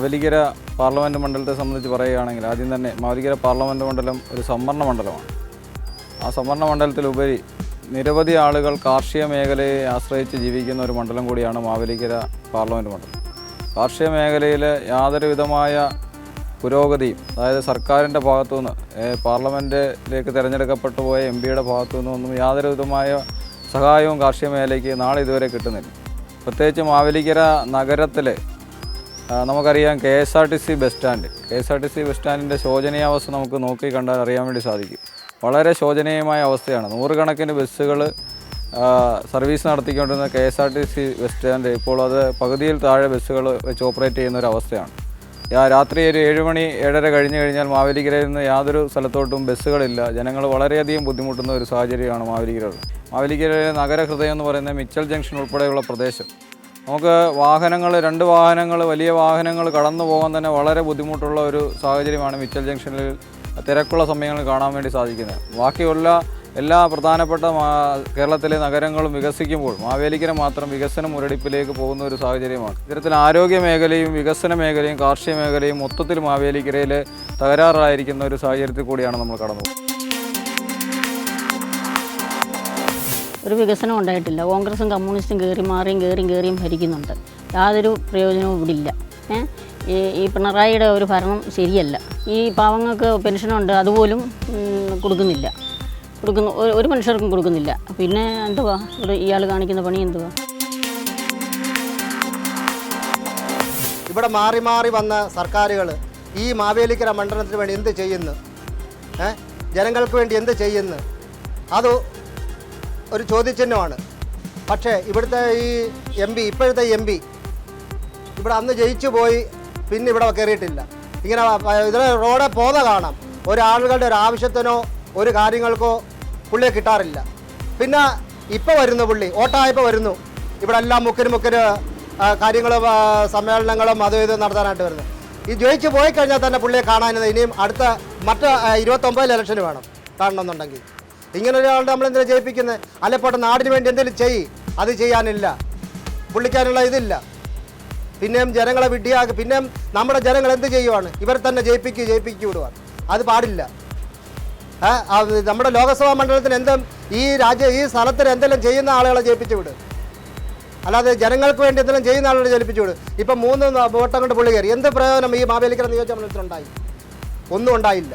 Mavelikkara parliament മണ്ഡലത്തെ സംബന്ധിച്ച് പറയുകയാണെങ്കിൽ ആദ്യം തന്നെ മാവേലിക്കര പാർലമെൻറ്റ് മണ്ഡലം ഒരു സംവരണ മണ്ഡലമാണ്. ആ സംവരണ മണ്ഡലത്തിലുപരി നിരവധി ആളുകൾ കാർഷിക മേഖലയെ ആശ്രയിച്ച് ജീവിക്കുന്ന ഒരു മണ്ഡലം കൂടിയാണ് മാവേലിക്കര പാർലമെൻറ്റ് മണ്ഡലം. കാർഷിക മേഖലയിൽ യാതൊരു വിധമായ പുരോഗതിയും, അതായത് സർക്കാരിൻ്റെ ഭാഗത്തുനിന്ന് പാർലമെൻറ്റിലേക്ക് തിരഞ്ഞെടുക്കപ്പെട്ടു പോയ എംപിയുടെ ഭാഗത്തു നിന്നൊന്നും യാതൊരു വിധമായ സഹായവും കാർഷിക മേഖലയ്ക്ക് നാളെ ഇതുവരെ കിട്ടുന്നില്ല. പ്രത്യേകിച്ച് മാവേലിക്കര നഗരത്തിലെ നമുക്കറിയാം KSRTC ബസ് സ്റ്റാൻഡിൻ്റെ ശോചനീയാവസ്ഥ നമുക്ക് നോക്കി കണ്ടാൽ അറിയാൻ വേണ്ടി സാധിക്കും. വളരെ ശോചനീയമായ അവസ്ഥയാണ്. നൂറുകണക്കിന് ബസ്സുകൾ സർവീസ് നടത്തിക്കൊണ്ടിരുന്ന KSRTC ബസ് സ്റ്റാൻഡ് ഇപ്പോൾ അത് പകുതിയിൽ താഴെ ബസ്സുകൾ വെച്ച് ഓപ്പറേറ്റ് ചെയ്യുന്ന ഒരു അവസ്ഥയാണ്. രാത്രി ഒരു 7 മണി 7:30 കഴിഞ്ഞ് കഴിഞ്ഞാൽ മാവേലിക്കരയിൽ നിന്ന് യാതൊരു സ്ഥലത്തോട്ടും ബസ്സുകളില്ല. ജനങ്ങൾ വളരെയധികം ബുദ്ധിമുട്ടുന്ന ഒരു സാഹചര്യമാണ് മാവേലിക്കരയിലെ നഗരഹൃദയം എന്ന് പറയുന്നത് മിച്ചൽ ജംഗ്ഷൻ ഉൾപ്പെടെയുള്ള പ്രദേശം. നമുക്ക് രണ്ട് വാഹനങ്ങൾ വലിയ വാഹനങ്ങൾ കടന്നു പോകാൻ തന്നെ വളരെ ബുദ്ധിമുട്ടുള്ള ഒരു സാഹചര്യമാണ് മിച്ചൽ ജംഗ്ഷനിൽ തിരക്കുള്ള സമയങ്ങളിൽ കാണാൻ വേണ്ടി സാധിക്കുന്നത്. ബാക്കിയുള്ള എല്ലാ പ്രധാനപ്പെട്ട കേരളത്തിലെ നഗരങ്ങളും വികസിക്കുമ്പോൾ മാവേലിക്കര മാത്രം വികസന മുരടിപ്പിലേക്ക് പോകുന്ന ഒരു സാഹചര്യമാണ്. ഇത്തരത്തിൽ ആരോഗ്യ മേഖലയും വികസന മേഖലയും കാർഷിക മേഖലയും മൊത്തത്തിൽ മാവേലിക്കരയിൽ തകരാറായിരിക്കുന്ന ഒരു സാഹചര്യത്തിൽ കൂടിയാണ് നമ്മൾ കടന്നു. ഒരു വികസനം ഉണ്ടായിട്ടില്ല. കോൺഗ്രസും കമ്മ്യൂണിസ്റ്റും കയറിയും ഭരിക്കുന്നുണ്ട്. യാതൊരു പ്രയോജനവും ഇവിടെ ഇല്ല. ഈ പിണറായിയുടെ ഒരു ഭരണം ശരിയല്ല. ഈ പാവങ്ങൾക്ക് പെൻഷനുണ്ട്, അതുപോലും കൊടുക്കുന്നില്ല. ഒരു മനുഷ്യർക്കും കൊടുക്കുന്നില്ല. പിന്നെ എന്തുവാ ഇവിടെ ഇയാൾ കാണിക്കുന്ന പണി എന്തുവാ? ഇവിടെ മാറി മാറി വന്ന സർക്കാരുകൾ ഈ മാവേലിക്കര മണ്ഡലത്തിന് വേണ്ടി എന്ത് ചെയ്യുന്നു? ജനങ്ങൾക്ക് വേണ്ടി എന്ത് ചെയ്യുന്നു? അത് ഒരു ചോദ്യചിഹ്നമാണ്. പക്ഷേ ഇവിടുത്തെ ഈ ഇപ്പോഴത്തെ എം പി ഇവിടെ അന്ന് ജയിച്ചു പോയി, പിന്നെ ഇവിടെ കയറിയിട്ടില്ല. ഇങ്ങനെ ഇതിലെ റോഡ് പോത കാണാം. ഒരാളുകളുടെ ഒരു ആവശ്യത്തിനോ ഒരു കാര്യങ്ങൾക്കോ പുള്ളിയെ കിട്ടാറില്ല. പിന്നെ ഇപ്പോൾ വരുന്നു, പുള്ളി വോട്ടായപ്പോൾ വരുന്നു. ഇവിടെ എല്ലാം മുക്കിന് കാര്യങ്ങളും സമ്മേളനങ്ങളും അതും ഇതും നടത്താനായിട്ട് വരുന്നു. ഈ ജയിച്ചു പോയി കഴിഞ്ഞാൽ തന്നെ പുള്ളിയെ കാണാനില്ല. ഇനിയും അടുത്ത 29 ഇലക്ഷന് വേണം കാണണമെന്നുണ്ടെങ്കിൽ. ഇങ്ങനെ ഒരാളുടെ നമ്മളെന്തിനാണ് ജയിപ്പിക്കുന്നത്? അല്ലെപ്പോട്ടെ നാടിന് വേണ്ടി എന്തെങ്കിലും അത് ചെയ്യാനില്ല, പുള്ളിക്കാനുള്ള ഇതില്ല. പിന്നെയും ജനങ്ങളെ വിഡ്ഢിയാക്കി, പിന്നെയും നമ്മുടെ ജനങ്ങൾ എന്ത് ചെയ്യുവാണ്? ഇവരെ തന്നെ ജയിപ്പിച്ചു വിടുവാണ്. അത് പാടില്ല. നമ്മുടെ ലോകസഭാ മണ്ഡലത്തിന് ഈ സ്ഥലത്തിന് എന്തെങ്കിലും ചെയ്യുന്ന ആളുകളെ ജയിപ്പിച്ചു വിടും. അല്ലാതെ ജനങ്ങൾക്ക് വേണ്ടി എന്തെങ്കിലും ചെയ്യുന്ന ആളുകളെ ജയിപ്പിച്ചു വിടും. ഇപ്പം 3 വോട്ടം കൊണ്ട് പുള്ളി കയറി. എന്ത് പ്രയോജനം ഈ മാവേലിക്കര നിയോജക മണ്ഡലത്തിലുണ്ടായി? ഒന്നും ഉണ്ടായില്ല.